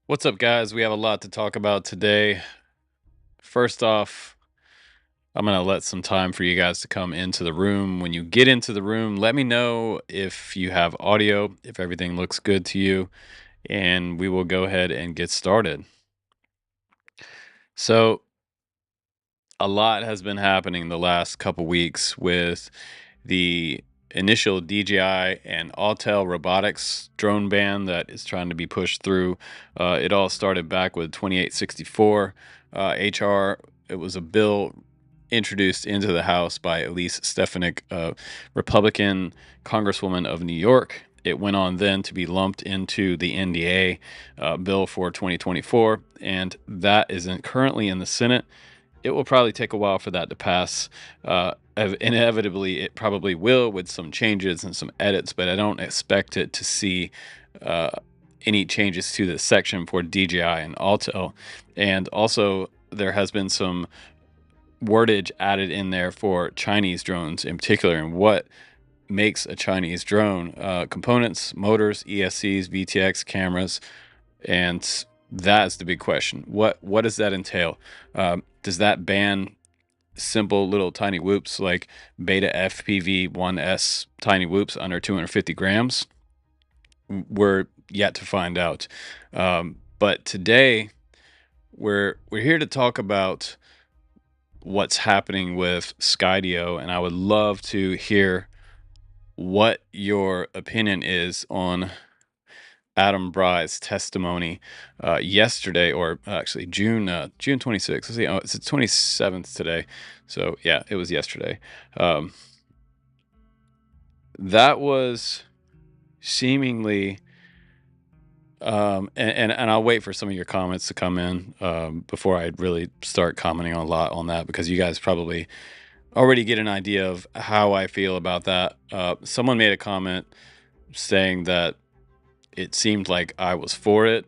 What's up, guys? We have a lot to talk about today. First off, I'm going to let some time for you guys to come into the room. When you get into the room, let me know if you have audio, if everything looks good to you, and we will go ahead and get started. So, a lot has been happening the last couple weeks with the initial DJI and Autel robotics drone ban that is trying to be pushed through. It all started back with 2864 HR. It was a bill introduced into the House by Elise Stefanik, a Republican Congresswoman of New York. It went on then to be lumped into the NDA bill for 2024, and that is currently in the Senate. It will probably take a while for that to pass. Inevitably, it probably will with some changes and some edits, but I don't expect it to see uh, any changes to the section for DJI and Autel. And also, there has been some wordage added in there for Chinese drones in particular, and what makes a Chinese drone: components, motors, ESCs, VTX, cameras, and that's the big question. What does that entail? Does that ban simple little tiny whoops like beta FPV 1S tiny whoops under 250 grams? We're yet to find out. But today we're here to talk about what's happening with Skydio, and I would love to hear what your opinion is on Adam Bry's testimony yesterday, or actually June 26th. Let's see, oh, it's the 27th today. So yeah, it was yesterday. That was seemingly, and I'll wait for some of your comments to come in before I really start commenting a lot on that, because you guys probably already get an idea of how I feel about that. Someone made a comment saying that it seemed like I was for it.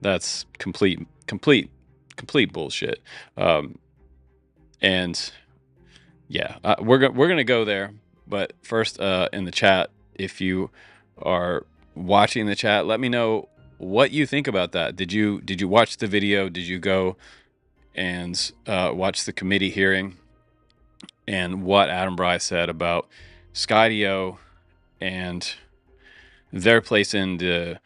That's complete bullshit. And yeah, we're gonna go there. But first, in the chat, if you are watching the chat, let me know what you think about that. Did you watch the video? Did you go and watch the committee hearing, and what Adam Bry said about Skydio and their place in the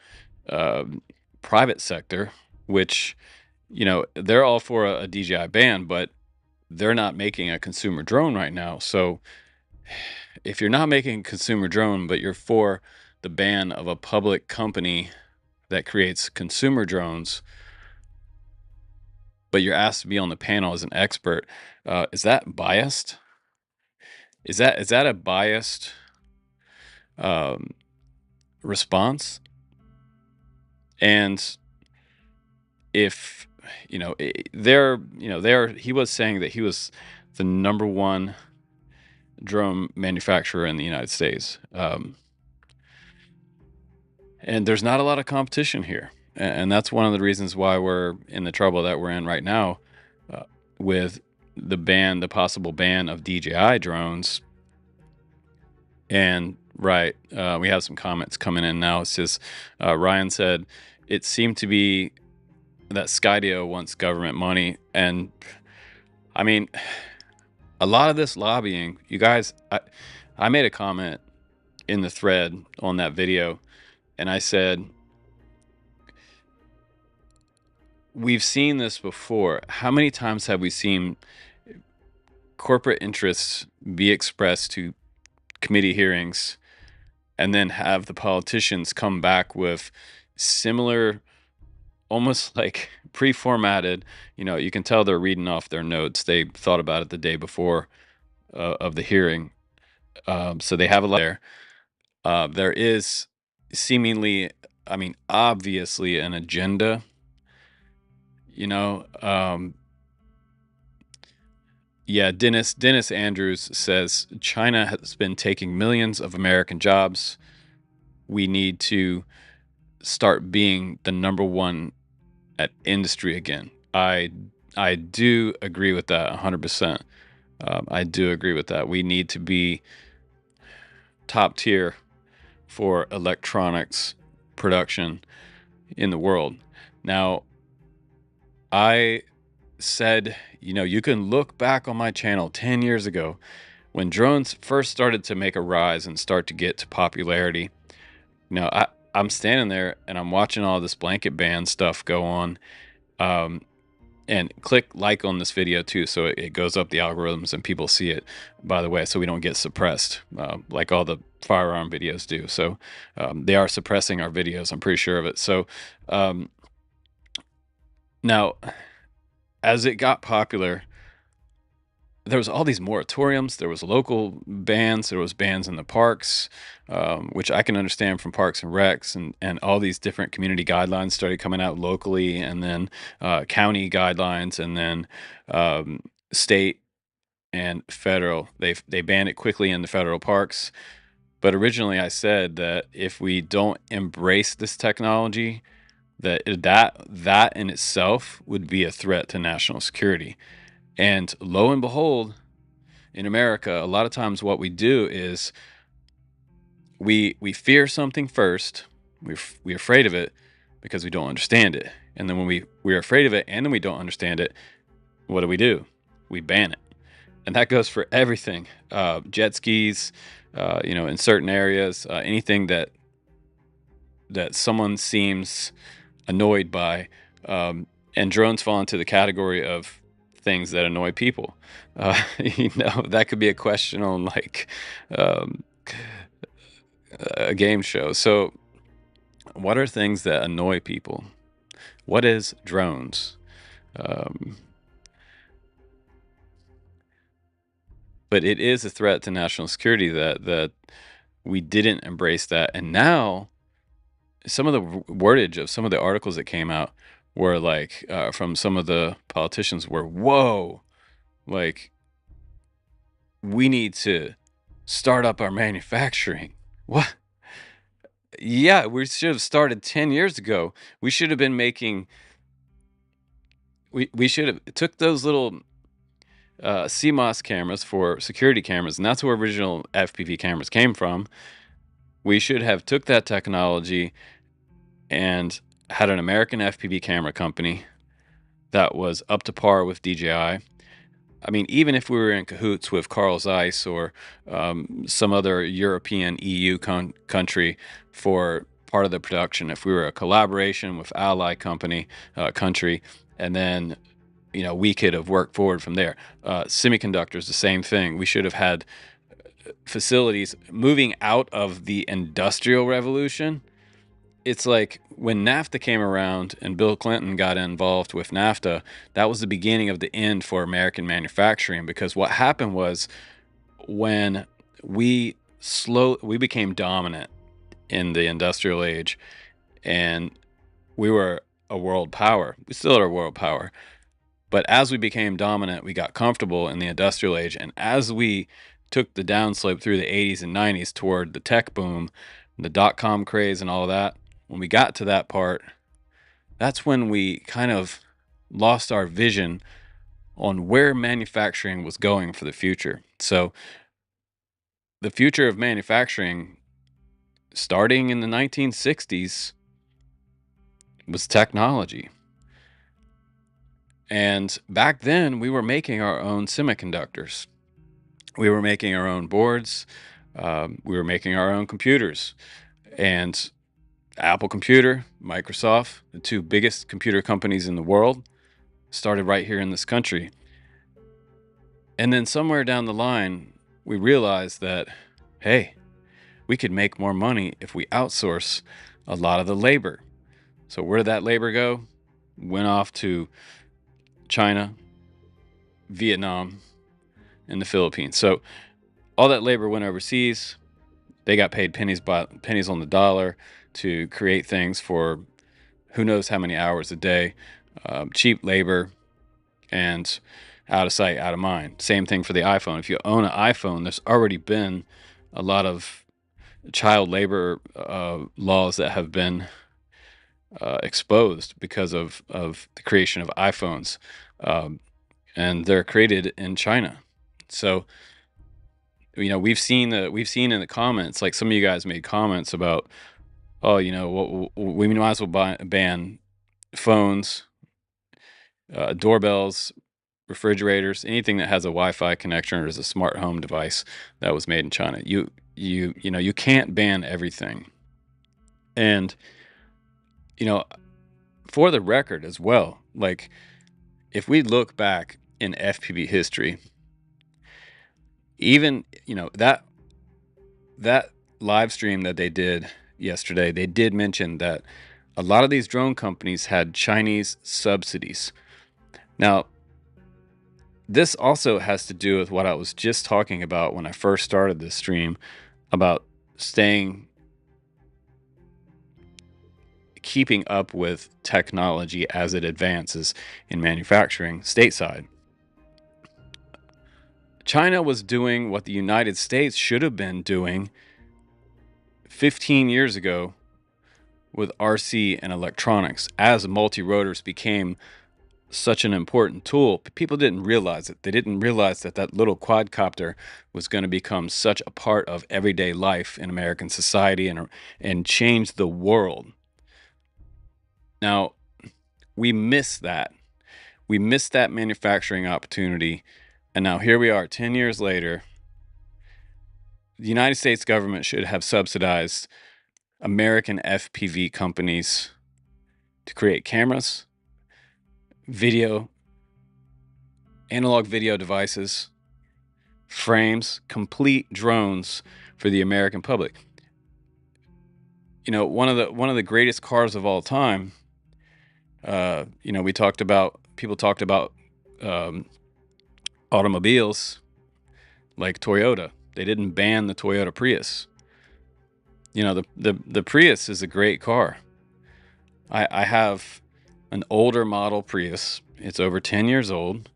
private sector, which, they're all for a DJI ban, but they're not making a consumer drone right now. So if you're not making a consumer drone, but you're for the ban of a public company that creates consumer drones, but you're asked to be on the panel as an expert, is that biased? Is that a biased um, response? And if he was saying that he was the number one drone manufacturer in the United States, and there's not a lot of competition here, and that's one of the reasons why we're in the trouble that we're in right now, with the possible ban of DJI drones. And right, we have some comments coming in now. It's just Ryan said it seemed to be that Skydio wants government money. And I mean, a lot of this lobbying, you guys, I made a comment in the thread on that video, and I said, we've seen this before. How many times have we seen corporate interests be expressed to committee hearings, and then have the politicians come back with similar, almost like pre-formatted, you can tell they're reading off their notes. They thought about it the day before of the hearing. So they have a lot there. There is seemingly, I mean, obviously an agenda, yeah, Dennis Andrews says China has been taking millions of American jobs. We need to start being the number one at industry again. I do agree with that 100%. I do agree with that. We need to be top tier for electronics production. in the world. Now, I said, you can look back on my channel 10 years ago when drones first started to make a rise and start to get to popularity. I'm standing there and I'm watching all this blanket ban stuff go on. Um, and click like on this video too, so it goes up the algorithms and people see it, by the way, so we don't get suppressed like all the firearm videos do. So they are suppressing our videos, I'm pretty sure of it. So now, as it got popular, there was all these moratoriums, there was local bans, there was bans in the parks, which I can understand from Parks and Recs, and all these different community guidelines started coming out locally, and then county guidelines, and then state and federal. They banned it quickly in the federal parks. But originally I said that if we don't embrace this technology, that in itself would be a threat to national security. And lo and behold, in America, a lot of times what we do is we fear something first. We're afraid of it because we don't understand it. And then when we're afraid of it and then we don't understand it, what do? We ban it. And that goes for everything. Jet skis, in certain areas, anything that someone seems annoyed by, and drones fall into the category of things that annoy people. That could be a question on like a game show. So what are things that annoy people? What is drones? But it is a threat to national security that we didn't embrace that. And now some of the wordage of some of the articles that came out were like, from some of the politicians were, whoa, like, we need to start up our manufacturing. What? Yeah, we should have started 10 years ago. We should have been making, we should have took those little CMOS cameras for security cameras, and that's where original FPV cameras came from. We should have took that technology and had an American FPV camera company that was up to par with DJI. I mean, even if we were in cahoots with Carl Zeiss or some other European EU country for part of the production, if we were a collaboration with ally country, and then we could have worked forward from there. Semiconductors, the same thing. We should have had facilities moving out of the Industrial Revolution. It's like when NAFTA came around and Bill Clinton got involved with NAFTA, that was the beginning of the end for American manufacturing, because what happened was when we became dominant in the industrial age and we were a world power. We still are a world power. But as we became dominant, we got comfortable in the industrial age. And as we took the downslope through the 80s and 90s toward the tech boom, the dot-com craze and all of that, when we got to that part, that's when we kind of lost our vision on where manufacturing was going for the future. So the future of manufacturing, starting in the 1960s, was technology. And back then, we were making our own semiconductors. We were making our own boards. We were making our own computers. And Apple Computer, Microsoft, the two biggest computer companies in the world, started right here in this country. And then somewhere down the line, we realized that, hey, we could make more money if we outsource a lot of the labor. So where did that labor go? Went off to China, Vietnam, and the Philippines. So all that labor went overseas. They got paid pennies on the dollar to create things for who knows how many hours a day. Cheap labor and out of sight, out of mind. Same thing for the iPhone. If you own an iPhone, there's already been a lot of child labor laws that have been exposed because of the creation of iPhones. And they're created in China. So, we've seen in the comments, like some of you guys made comments about, oh, we might as well ban phones, doorbells, refrigerators, anything that has a Wi-Fi connection or is a smart home device that was made in China. You can't ban everything. And you know, for the record as well, like if we look back in FPV history, even that live stream that they did yesterday, they did mention that a lot of these drone companies had Chinese subsidies. Now, this also has to do with what I was just talking about when I first started this stream about keeping up with technology as it advances in manufacturing stateside. China was doing what the United States should have been doing 15 years ago with RC and electronics. As multi-rotors became such an important tool, people didn't realize it. They didn't realize that that little quadcopter was going to become such a part of everyday life in American society and change the world. Now, we miss that. We missed that manufacturing opportunity. And now here we are 10 years later. The United States government should have subsidized American FPV companies to create cameras, analog video devices, frames, complete drones for the American public. One of the greatest cars of all time. People talked about automobiles like Toyota. They didn't ban the Toyota Prius. The Prius is a great car. I have an older model Prius. It's over 10 years old,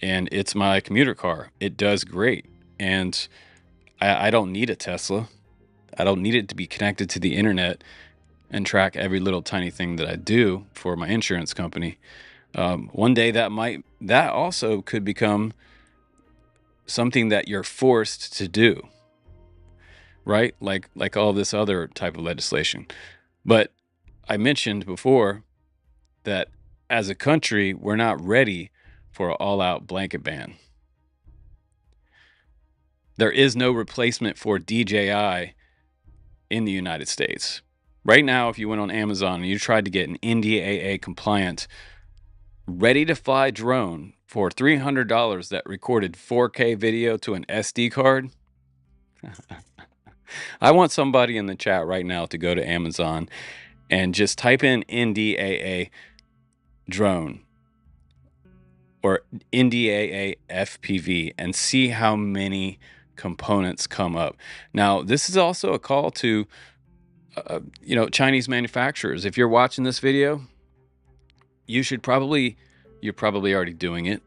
and it's my commuter car. It does great, and I don't need a Tesla. I don't need it to be connected to the internet and track every little tiny thing that I do for my insurance company. One day that also could become something that you're forced to do, right? Like all this other type of legislation. But I mentioned before that as a country, we're not ready for an all-out blanket ban. There is no replacement for DJI in the United States. Right now, if you went on Amazon and you tried to get an NDAA compliant, ready-to-fly drone for $300 that recorded 4K video to an SD card, I want somebody in the chat right now to go to Amazon and just type in NDAA drone or NDAA FPV and see how many components come up. Now, this is also a call to Chinese manufacturers. If you're watching this video, you're probably already doing it,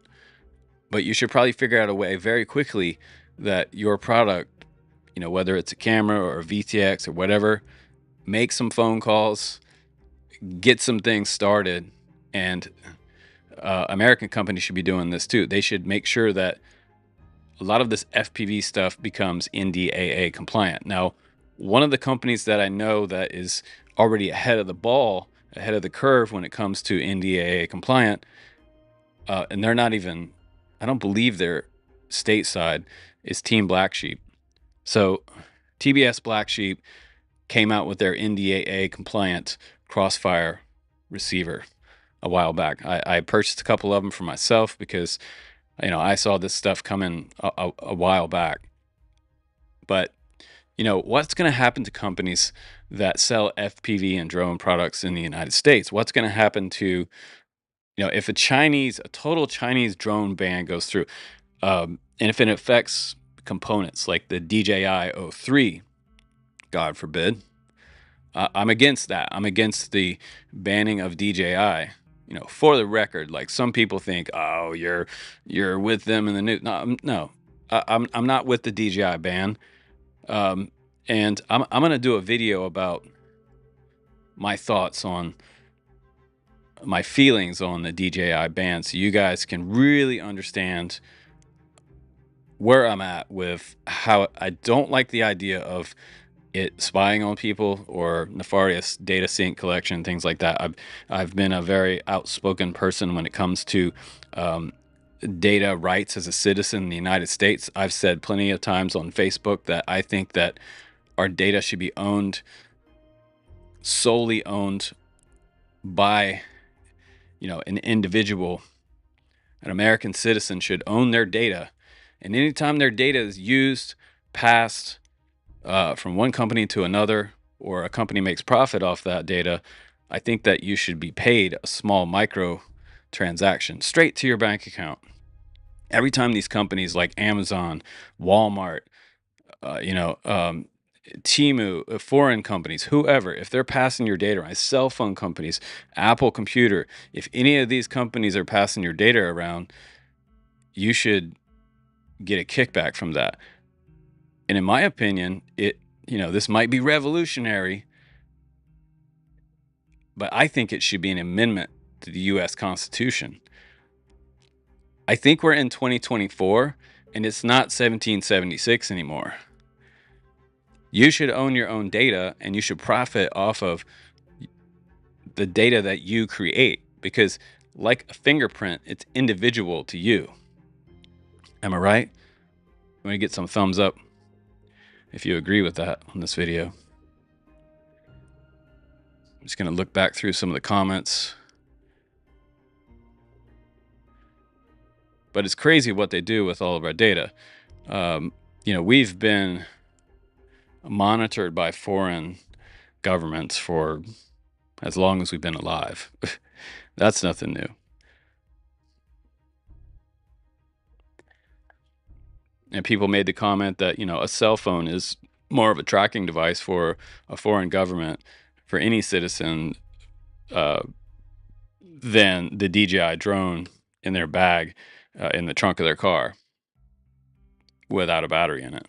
but you should probably figure out a way very quickly that your product, whether it's a camera or a VTX or whatever, make some phone calls, get some things started. And American companies should be doing this too. They should make sure that a lot of this FPV stuff becomes NDAA compliant. Now, one of the companies that I know that is already ahead of the curve when it comes to NDAA compliant, and they're not even, I don't believe they're stateside, is Team Black Sheep. So TBS Black Sheep came out with their NDAA compliant Crossfire receiver a while back. I purchased a couple of them for myself because I saw this stuff coming a while back. But what's going to happen to companies that sell FPV and drone products in the United States? What's going to happen to if a total Chinese drone ban goes through, and if it affects components like the DJI 03, God forbid, I'm against that. I'm against the banning of DJI. For the record, like some people think, oh, you're with them in the news. No, I'm not with the DJI ban. And I'm going to do a video about my thoughts on my feelings on the DJI ban so you guys can really understand where I'm at with how I don't like the idea of it spying on people or nefarious data sync collection, things like that. I've been a very outspoken person when it comes to data rights as a citizen in the United States. I've said plenty of times on Facebook that I think that our data should be solely owned by, an individual. An American citizen should own their data, and anytime their data is used, passed from one company to another, or a company makes profit off that data, I think that you should be paid a small micro transaction straight to your bank account. Every time these companies like Amazon, Walmart, Temu, foreign companies, whoever, if they're passing your data around, cell phone companies, Apple Computer, if any of these companies are passing your data around, you should get a kickback from that. And in my opinion, this might be revolutionary, but I think it should be an amendment to the U.S. Constitution. I think we're in 2024, and it's not 1776 anymore. You should own your own data, and you should profit off of the data that you create, because like a fingerprint, it's individual to you. Am I right? I'm gonna get some thumbs up if you agree with that on this video. I'm just gonna look back through some of the comments. But it's crazy what they do with all of our data. We've been monitored by foreign governments for as long as we've been alive. That's nothing new. And people made the comment that, a cell phone is more of a tracking device for a foreign government, for any citizen, than the DJI drone in their bag in the trunk of their car without a battery in it.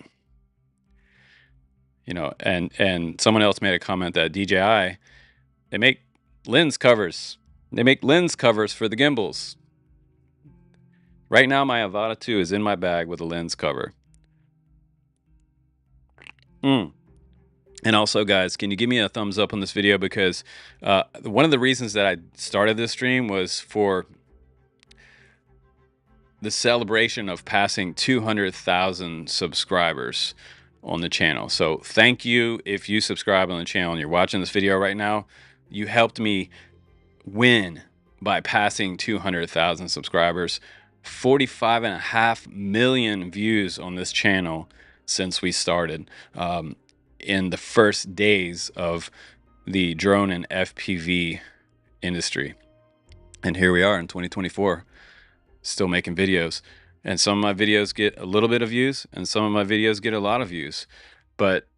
And someone else made a comment that DJI, they make lens covers. They make lens covers for the gimbals. Right now, my Avata 2 is in my bag with a lens cover. And also, guys, can you give me a thumbs up on this video? Because one of the reasons that I started this stream was for the celebration of passing 200,000 subscribers on the channel. So thank you if you subscribe on the channel and you're watching this video right now. You helped me win by passing 200,000 subscribers. 45.5 million views on this channel since we started in the first days of the drone and FPV industry. And here we are in 2024, still making videos. And some of my videos get a little bit of views, and some of my videos get a lot of views. But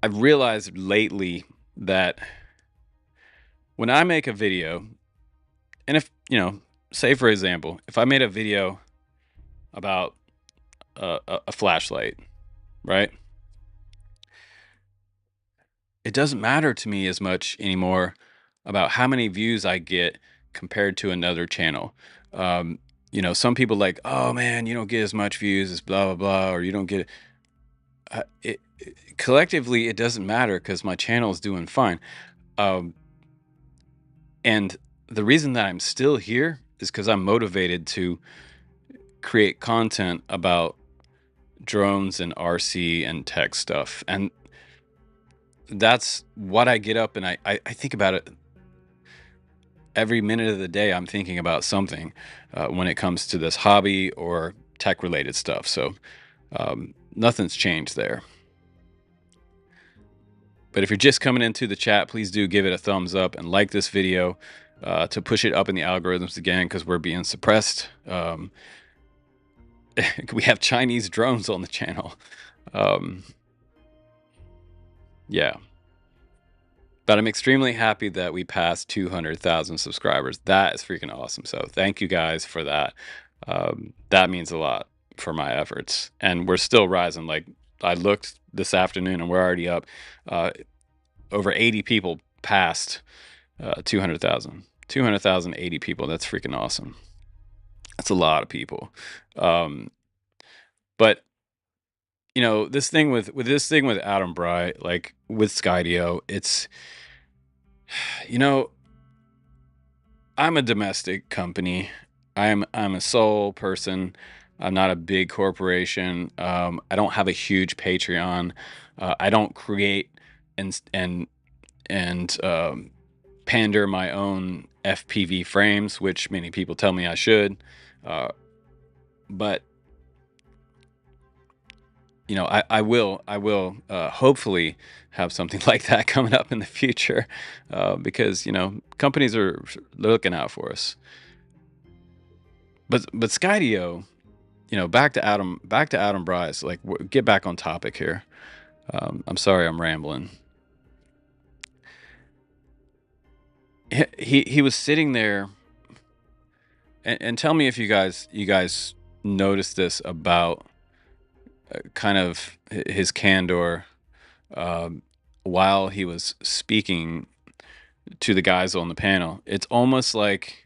I've realized lately that when I make a video, and if, say for example, if I made a video about a flashlight, right? It doesn't matter to me as much anymore about how many views I get compared to another channel. Some people like, oh man, you don't get as much views as blah, blah, blah, or you don't get it. Collectively, it doesn't matter because my channel is doing fine. And the reason that I'm still here is because I'm motivated to create content about drones and RC and tech stuff. And that's what I get up and I think about it every minute of the day. I'm thinking about something when it comes to this hobby or tech related stuff. So nothing's changed there. But if you're just coming into the chat, please do give it a thumbs up and like this video to push it up in the algorithms again, because we're being suppressed. We have Chinese drones on the channel. Yeah. But I'm extremely happy that we passed 200,000 subscribers. That is freaking awesome. So thank you guys for that. That means a lot for my efforts. And we're still rising. Like, I looked this afternoon and we're already up. Over 80 people passed 200,000. 200,000, 80 people. That's freaking awesome. That's a lot of people. But this thing with Adam Bright, like with Skydio, it's you know, I'm a domestic company. I'm a sole person. I'm not a big corporation. I don't have a huge Patreon. I don't create and pander my own FPV frames, which many people tell me I should. Uh, but I will hopefully have something like that coming up in the future, because companies are looking out for us. But Skydio, back to Adam Bryce. Like, get back on topic here. I'm sorry, I'm rambling. He was sitting there, and tell me if you guys noticed this about kind of his candor, um, while he was speaking to the guys on the panel. It's almost like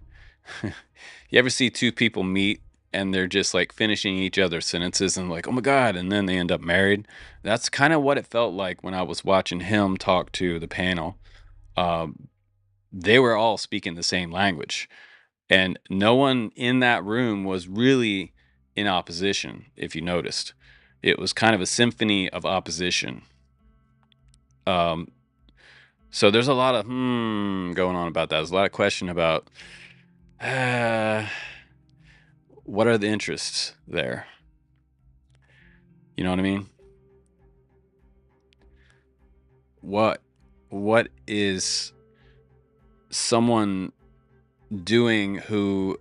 you ever see two people meet and they're just like finishing each other's sentences and like, oh my God, and then they end up married. That's kind of what it felt like when I was watching him talk to the panel. Um, they were all speaking the same language, and no one in that room was really in opposition, if you noticed. It was kind of a symphony of opposition. Um, so there's a lot of going on about that. There's a lot of question about uh, what are the interests there. You know what I mean? What what is someone doing who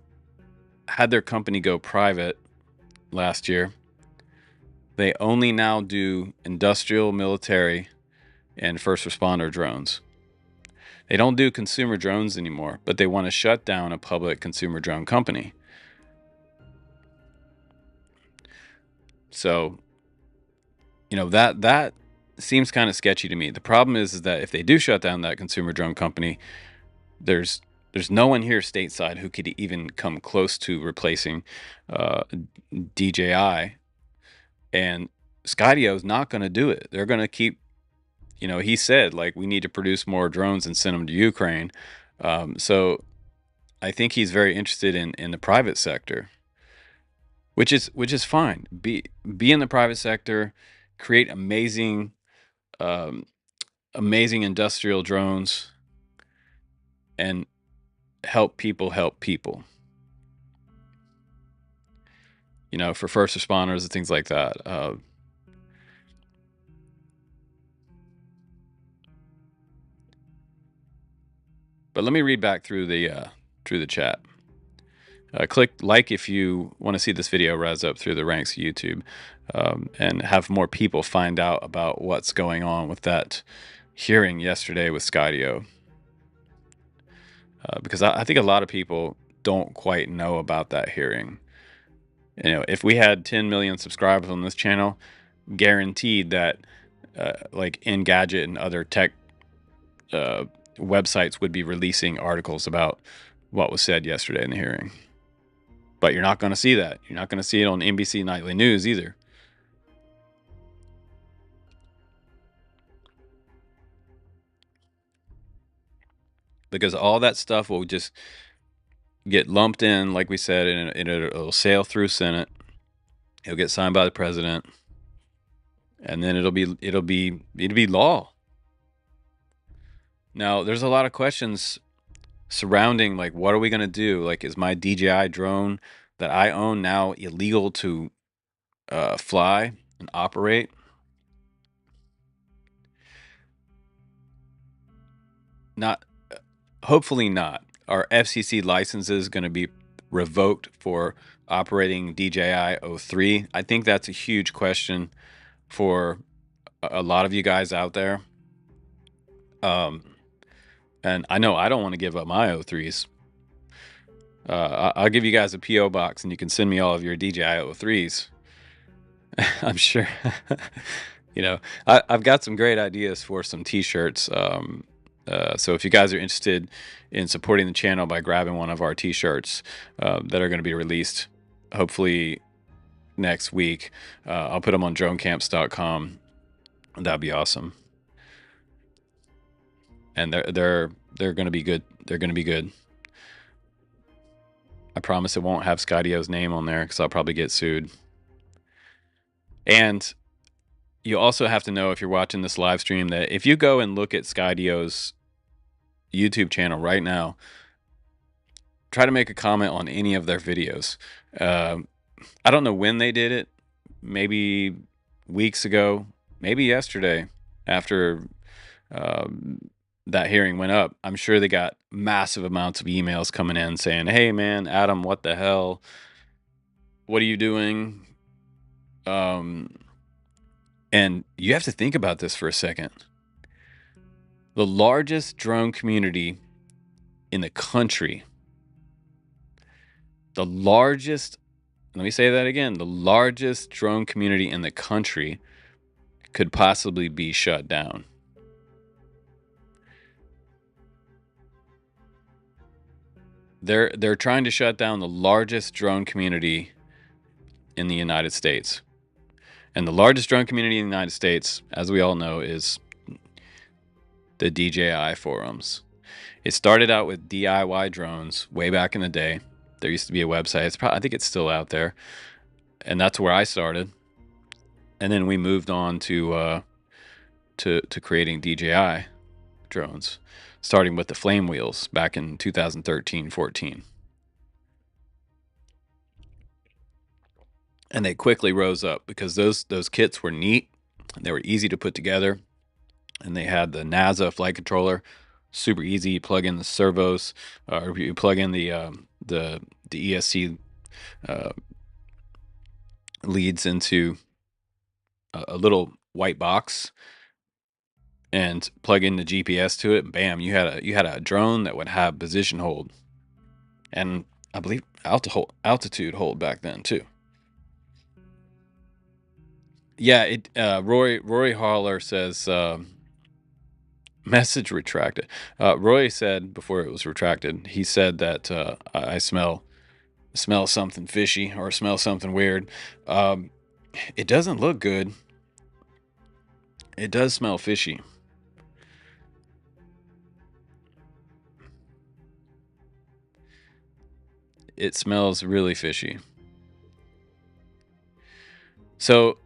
had their company go private last year? They only now do industrial, military, and first responder drones. They don't do consumer drones anymore, but they want to shut down a public consumer drone company. So, that seems kind of sketchy to me. The problem is that if they do shut down that consumer drone company, there's no one here stateside who could even come close to replacing uh, DJI, and Skydio is not going to do it. They're going to keep. He said, like, we need to produce more drones and send them to Ukraine. So I think he's very interested in the private sector, which is fine. Be in the private sector, create um, amazing industrial drones, and help people help people. For first responders and things like that. But let me read back through the chat. Click like if you want to see this video rise up through the ranks of YouTube, and have more people find out about what's going on with that hearing yesterday with Skydio. Because I think a lot of people don't quite know about that hearing. If we had 10 million subscribers on this channel, guaranteed that like Engadget and other tech websites would be releasing articles about what was said yesterday in the hearing. But you're not going to see that. You're not going to see it on NBC Nightly News either. Because all that stuff will just get lumped in, like we said, and it'll sail through Senate. It'll get signed by the president, and then it'll be law. Now, there's a lot of questions surrounding, like, what are we going to do? Like, is my DJI drone that I own now illegal to fly and operate? Not, hopefully not. Are FCC licenses going to be revoked for operating DJI 03? I think that's a huge question for a lot of you guys out there. And I know I don't want to give up my 03s. I'll give you guys a PO box, and you can send me all of your DJI 03s. I'm sure. I've got some great ideas for some T-shirts. So if you guys are interested in supporting the channel by grabbing one of our T-shirts that are going to be released, hopefully next week. I'll put them on dronecamps.com. That'd be awesome. And they're going to be good. They're going to be good. I promise it won't have Skydio's name on there because I'll probably get sued. And you also have to know, if you're watching this live stream, that if you go and look at Skydio's YouTube channel right now, try to make a comment on any of their videos. I don't know when they did it. Maybe weeks ago, maybe yesterday, after that hearing went up. I'm sure they got massive amounts of emails coming in saying, "Hey man, Adam, what the hell? What are you doing?" And you have to think about this for a second. The largest drone community in the country, let me say that again, the largest drone community in the country could possibly be shut down. They're trying to shut down the largest drone community in the United States. And the largest drone community in the United States, as we all know, is the DJI forums. It started out with DIY drones way back in the day. There used to be a website. I think it's still out there. And that's where I started. And then we moved on to creating DJI drones, starting with the flame wheels back in 2013-14. And they quickly rose up because those kits were neat. They were easy to put together. And they had the NASA flight controller, super easy. You plug in the servos, or you plug in the ESC leads into a little white box, and plug in the GPS to it. Bam! You had a drone that would have position hold, and I believe altitude hold back then too. Yeah, Rory Haller says. Message retracted. Roy said before it was retracted, he said that I smell something fishy or smell something weird. It doesn't look good. It does smell fishy. It smells really fishy. So,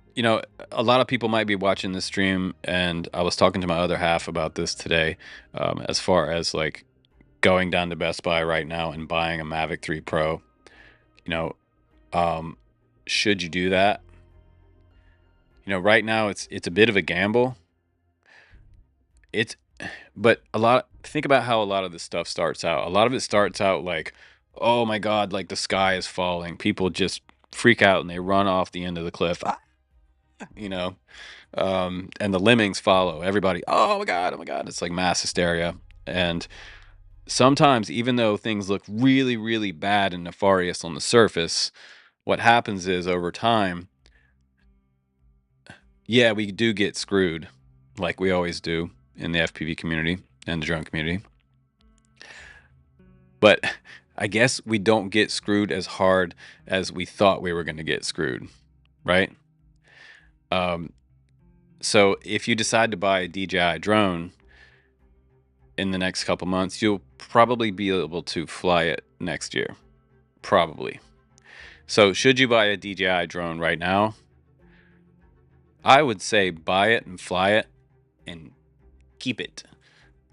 a lot of people might be watching this stream, and I was talking to my other half about this today, as far as like going down to Best Buy right now and buying a Mavic 3 Pro. Should you do that? Right now it's a bit of a gamble. But think about how a lot of this stuff starts out. A lot of it starts out like, oh my God, like the sky is falling. People just freak out and they run off the end of the cliff. And the lemmings follow everybody. Oh my God, oh my God. It's like mass hysteria. And sometimes, even though things look really, really bad and nefarious on the surface, what happens is over time, yeah, we do get screwed, like we always do in the FPV community and the drone community. But I guess we don't get screwed as hard as we thought we were going to get screwed, right? So if you decide to buy a DJI drone in the next couple months, you'll probably be able to fly it next year. Probably. So should you buy a DJI drone right now? I would say buy it and fly it and keep it.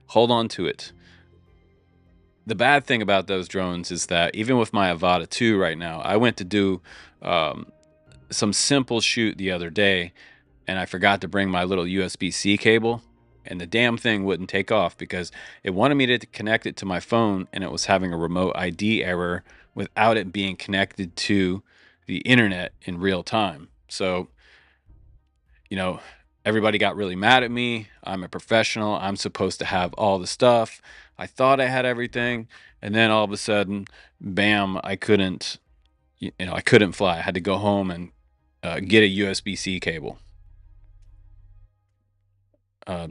Hold on to it. The bad thing about those drones is that even with my Avata 2 right now, I went to do some simple shoot the other day, and I forgot to bring my little USB-C cable, and the damn thing wouldn't take off because it wanted me to connect it to my phone, and it was having a remote ID error without it being connected to the internet in real time. So, everybody got really mad at me. I'm a professional. I'm supposed to have all the stuff. I thought I had everything, and then all of a sudden, bam, I couldn't fly. I had to go home and get a USB-C cable.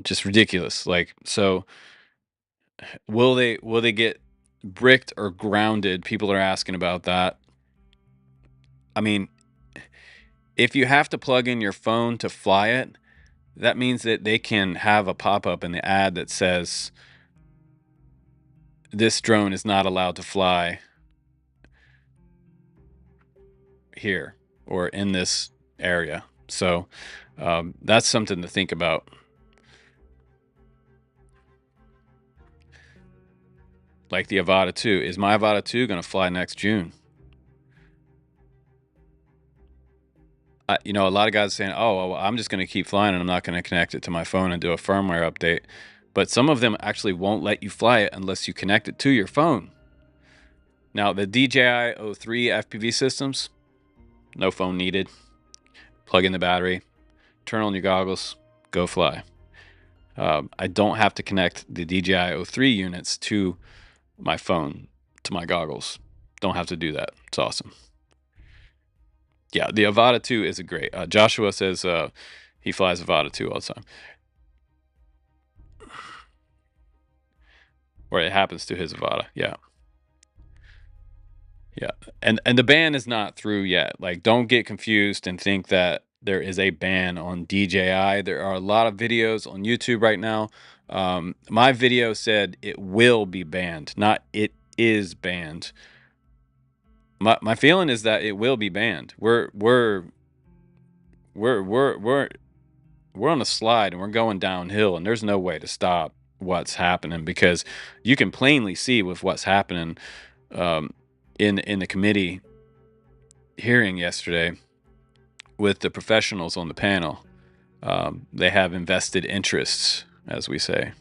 Just ridiculous. Like, so will they get bricked or grounded? People are asking about that. I mean, If you have to plug in your phone to fly it, that means that they can have a pop-up in the ad that says this drone is not allowed to fly here or in this area. So that's something to think about. Like the Avata 2. Is my Avata 2 going to fly next June? You know, a lot of guys are saying, oh, well, I'm just going to keep flying and I'm not going to connect it to my phone and do a firmware update. But some of them actually won't let you fly it unless you connect it to your phone. Now, the DJI 03 FPV systems, no phone needed. Plug in the battery, turn on your goggles, go fly. I don't have to connect the DJI 03 units to my phone, to my goggles. Don't have to do that. It's awesome. Yeah, the Avata 2 is a great. Joshua says he flies Avata 2 all the time. Or it happens to his Avata. Yeah. Yeah. And the ban is not through yet. Like, don't get confused and think that there is a ban on DJI. There are a lot of videos on YouTube right now. My video said it will be banned, not it is banned. My feeling is that it will be banned. We're on a slide and we're going downhill, and there's no way to stop what's happening, because you can plainly see with what's happening in the committee hearing yesterday with the professionals on the panel. They have invested interests, as we say.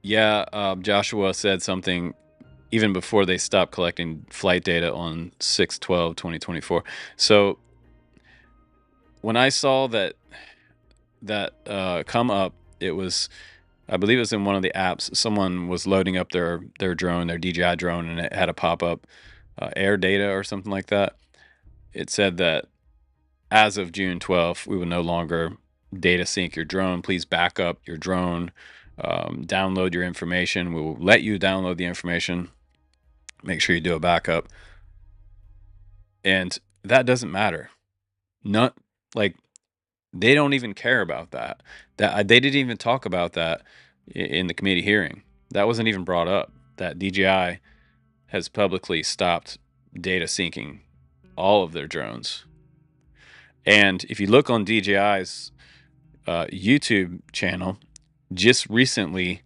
Yeah, Joshua said something even before they stopped collecting flight data on 6/12/2024. So when I saw that come up, it was, I believe it was in one of the apps. Someone was loading up their drone, their DJI drone, and it had a pop-up air data or something like that. It said that as of June 12th, we will no longer data sync your drone. Please back up your drone, download your information. We will let you download the information. Make sure you do a backup. And that doesn't matter. Not like, they don't even care about that. They didn't even talk about that in the committee hearing. That wasn't even brought up. That DJI has publicly stopped data syncing all of their drones. And if you look on DJI's YouTube channel, just recently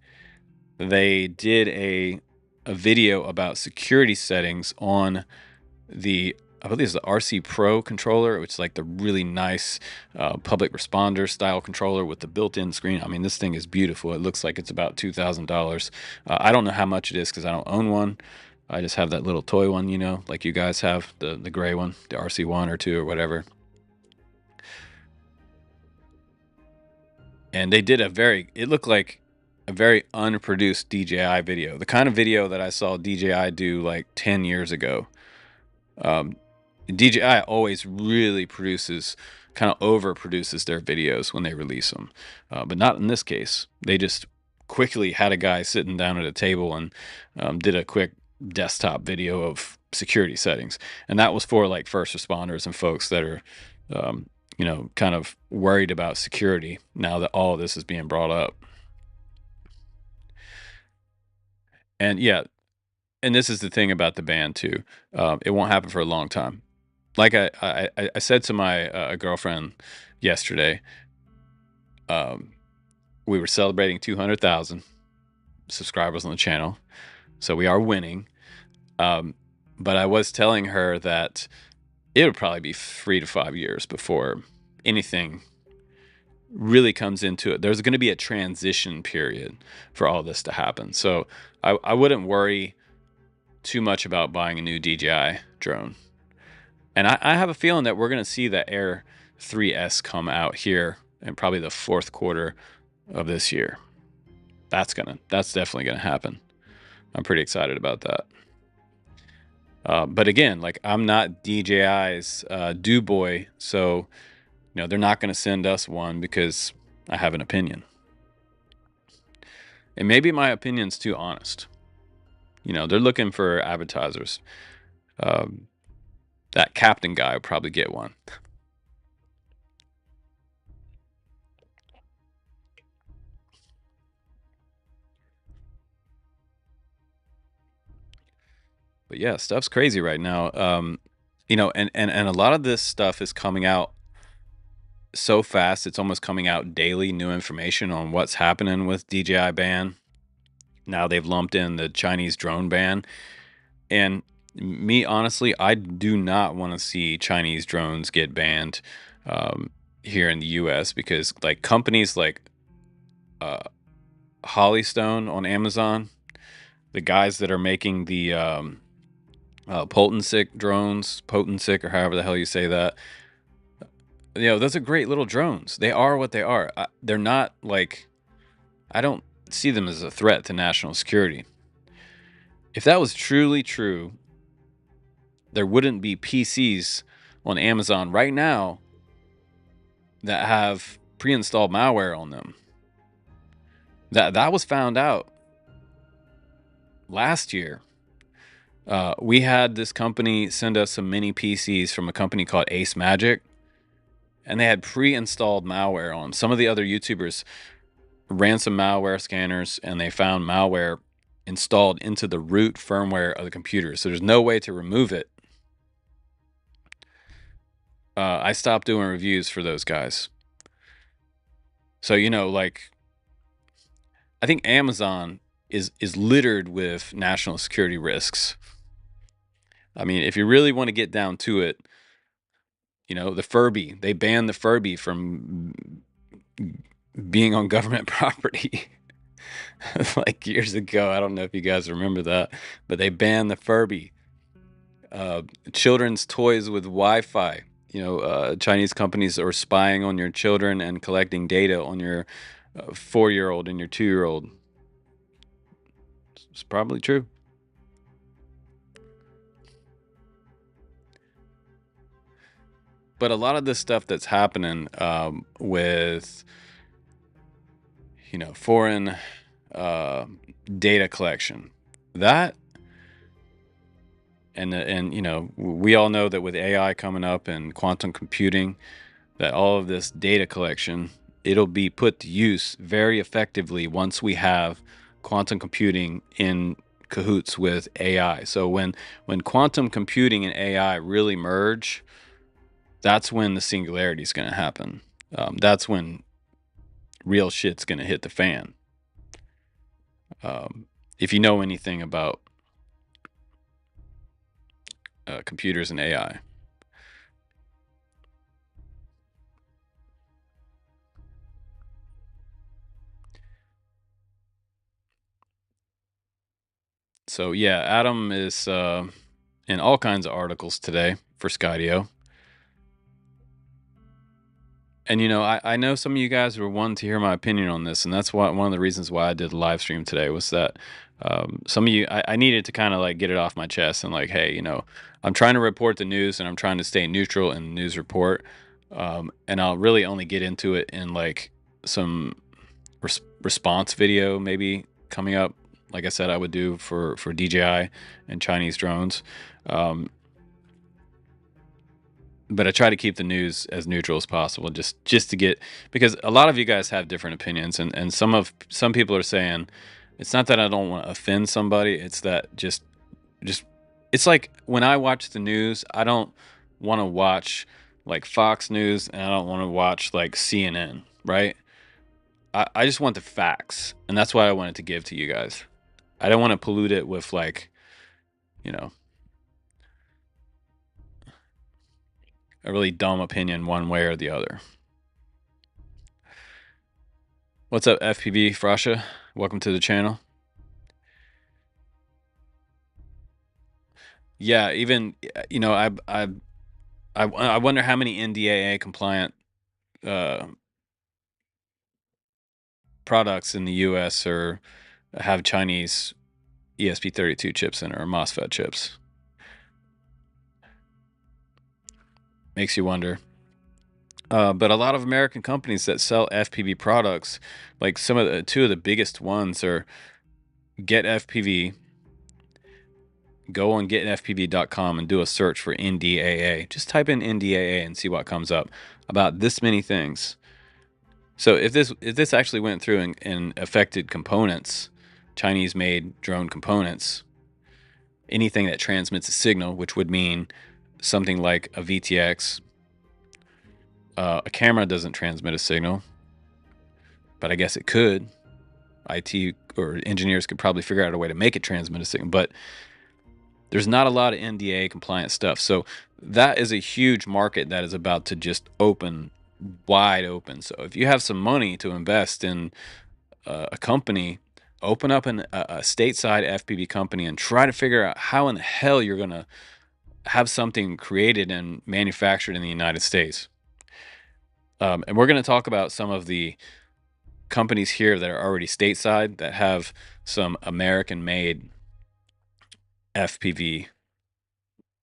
they did a video about security settings on the, I believe it's the RC Pro controller, which is like the really nice public responder style controller with the built-in screen. I mean, this thing is beautiful. It looks like it's about $2,000. I don't know how much it is because I don't own one. I just have that little toy one, you know, like you guys have, the gray one, the RC1 or 2 or whatever. And they did it looked like a very unproduced DJI video. The kind of video that I saw DJI do like 10 years ago. DJI always really kind of overproduces their videos when they release them. But not in this case. They just quickly had a guy sitting down at a table and did a quick desktop video of security settings. And that was for like first responders and folks that are, you know, kind of worried about security now that all of this is being brought up. And yeah, and this is the thing about the ban too. It won't happen for a long time. Like I said to my girlfriend yesterday, we were celebrating 200,000 subscribers on the channel, so we are winning. But I was telling her that it would probably be 3 to 5 years before anything really comes into it. There's going to be a transition period for all this to happen. So I wouldn't worry too much about buying a new DJI drone. And I have a feeling that we're going to see the Air 3S come out here in probably the 4th quarter of this year. That's definitely going to happen. I'm pretty excited about that. But again, like, I'm not DJI's do boy, so you know they're not going to send us one because I have an opinion. And maybe my opinion's too honest. They're looking for advertisers. That captain guy will probably get one. But yeah, stuff's crazy right now. And a lot of this stuff is coming out so fast. It's almost coming out daily, new information on what's happening with DJI Ban. Now they've lumped in the Chinese drone ban. And me, honestly, I do not want to see Chinese drones get banned here in the US, because like companies like Hollystone on Amazon, the guys that are making the Potensic drones, Potensic, or however the hell you say that, those are great little drones. They are what they are. They're not like, I don't see them as a threat to national security. If that was truly true, there wouldn't be PCs on Amazon right now that have pre-installed malware on them. That was found out last year. We had this company send us some mini PCs from a company called Ace Magic, and they had pre-installed malware on. Some of the other YouTubers ran some malware scanners, and they found malware installed into the root firmware of the computer. So there's no way to remove it. I stopped doing reviews for those guys. So, like, I think Amazon is littered with national security risks. I mean, if you really want to get down to it, the Furby, they banned the Furby from being on government property like years ago. I don't know if you guys remember that, but they banned the Furby. Children's toys with Wi-Fi. Chinese companies are spying on your children and collecting data on your 4-year-old and your 2-year-old. It's probably true. But a lot of this stuff that's happening with, foreign data collection, that, and we all know that with AI coming up and quantum computing, that all of this data collection, it'll be put to use very effectively once we have quantum computing in cahoots with AI. So when quantum computing and AI really merge, that's when the singularity is going to happen. That's when real shit's going to hit the fan. If you know anything about computers and AI. So yeah, Adam is in all kinds of articles today for Skydio. And I know some of you guys were wanting to hear my opinion on this, and that's one of the reasons why I did the live stream today, was that some of you, I needed to kind of like get it off my chest and like, hey, I'm trying to report the news, and I'm trying to stay neutral in the news report, and I'll really only get into it in like some response video maybe coming up. Like I said, I would do for DJI and Chinese drones. But I try to keep the news as neutral as possible, just to get, because a lot of you guys have different opinions, and some people are saying it's not that I don't want to offend somebody, it's that just it's like when I watch the news, I don't want to watch like Fox News, and I don't want to watch like CNN, right? I just want the facts, and that's what I wanted to give to you guys. I don't want to pollute it with like, a really dumb opinion one way or the other. What's up, FPV Frasha? Welcome to the channel. Yeah, even I wonder how many NDAA compliant products in the US have Chinese ESP32 chips in it, or MOSFET chips. Makes you wonder. But a lot of American companies that sell FPV products, like two of the biggest ones are Get FPV. Go on getfpv.com and do a search for NDAA. Just type in NDAA and see what comes up about this many things. So if this actually went through and affected components, Chinese-made drone components, anything that transmits a signal, which would mean something like a VTX. A camera doesn't transmit a signal, but I guess it could. IT or engineers could probably figure out a way to make it transmit a signal, but there's not a lot of NDA compliant stuff. So that is a huge market that is about to just open wide open. So if you have some money to invest in a company, open up a stateside FPV company and try to figure out how in the hell you're going to have something created and manufactured in the United States. And we're going to talk about some of the companies here that are already stateside that have some American-made FPV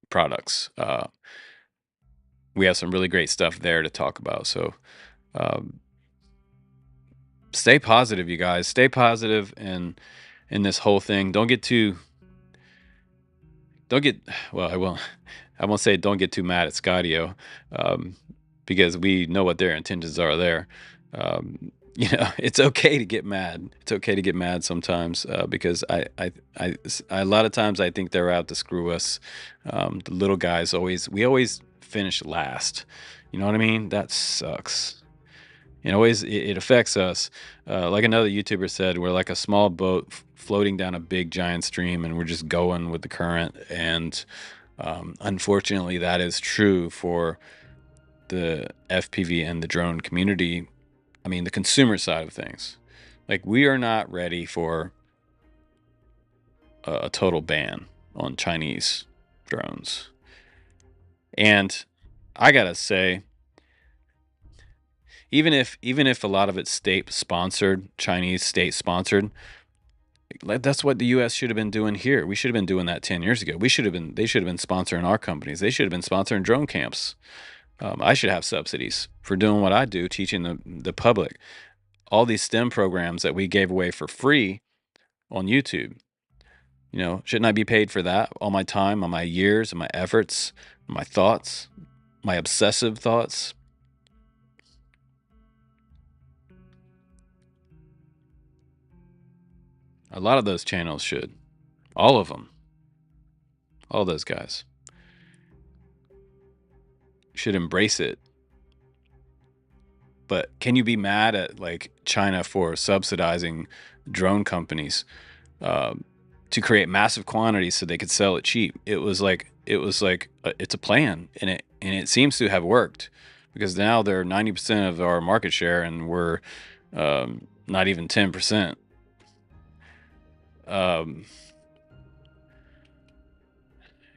products. We have some really great stuff there to talk about. So stay positive, you guys. Stay positive in this whole thing. Don't get well, I won't say don't get too mad at Skydio, because we know what their intentions are there. You know, it's okay to get mad. It's okay to get mad sometimes, because a lot of times I think they're out to screw us. The little guys we always finish last. You know what I mean? That sucks. And always it affects us. Like another YouTuber said, we're like a small boat floating down a big giant stream, and we're just going with the current. And unfortunately, that is true for the FPV and the drone community. I mean, the consumer side of things. Like, we are not ready for a total ban on Chinese drones. And I gotta say, even if a lot of it's state-sponsored, Chinese state-sponsored, that's what the U.S. should have been doing here. We should have been doing that 10 years ago. They should have been sponsoring our companies. They should have been sponsoring drone camps. I should have subsidies for doing what I do, teaching the public. All these STEM programs that we gave away for free on YouTube. You know, shouldn't I be paid for that? All my time, all my years, and my efforts, my thoughts, my obsessive thoughts. A lot of those channels should. All of them. All those guys should embrace it. But can you be mad at like China for subsidizing drone companies to create massive quantities so they could sell it cheap? It was like it's a plan, and it seems to have worked, because now they're 90% of our market share, and we're not even 10%.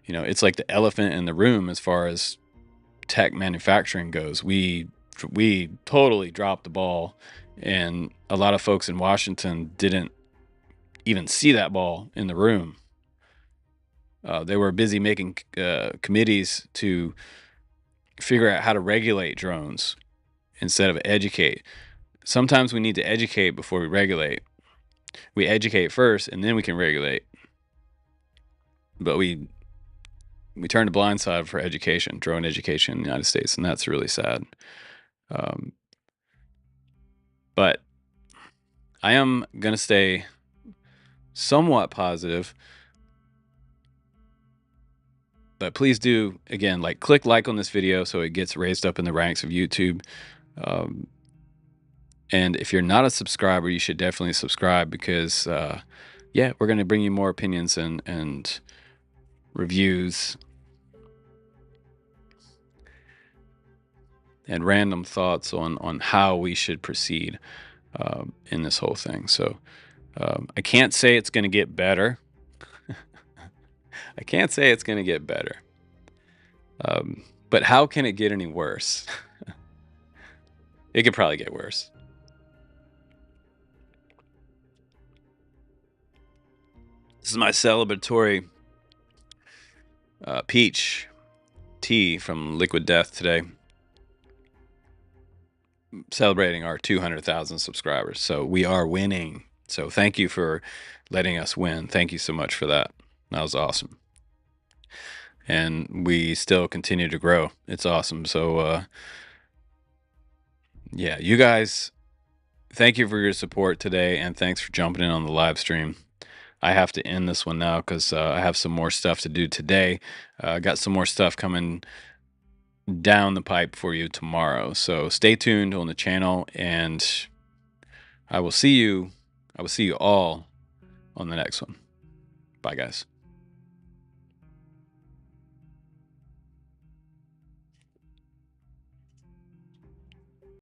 You know, it's like the elephant in the room as far as tech manufacturing goes. We totally dropped the ball, and a lot of folks in Washington didn't even see that ball in the room. They were busy making committees to figure out how to regulate drones instead of educate. Sometimes we need to educate before we regulate. We educate first, and then we can regulate. But we turn a blind side for education, drone education in the United States, and that's really sad. But I am going to stay somewhat positive. But please do, again, click like on this video so it gets raised up in the ranks of YouTube. And if you're not a subscriber, you should definitely subscribe, because, yeah, we're going to bring you more opinions and reviews and random thoughts on how we should proceed in this whole thing. So I can't say it's going to get better. I can't say it's going to get better. But how can it get any worse? It could probably get worse. This is my celebratory peach tea from Liquid Death today. celebrating our 200,000 subscribers. So we are winning. So thank you for letting us win. Thank you so much for that. That was awesome. And we still continue to grow. It's awesome. So yeah, you guys, thank you for your support today, and thanks for jumping in on the live stream. I have to end this one now because I have some more stuff to do today. I got some more stuff coming down the pipe for you tomorrow. So stay tuned on the channel, and I will see you all on the next one. Bye, guys.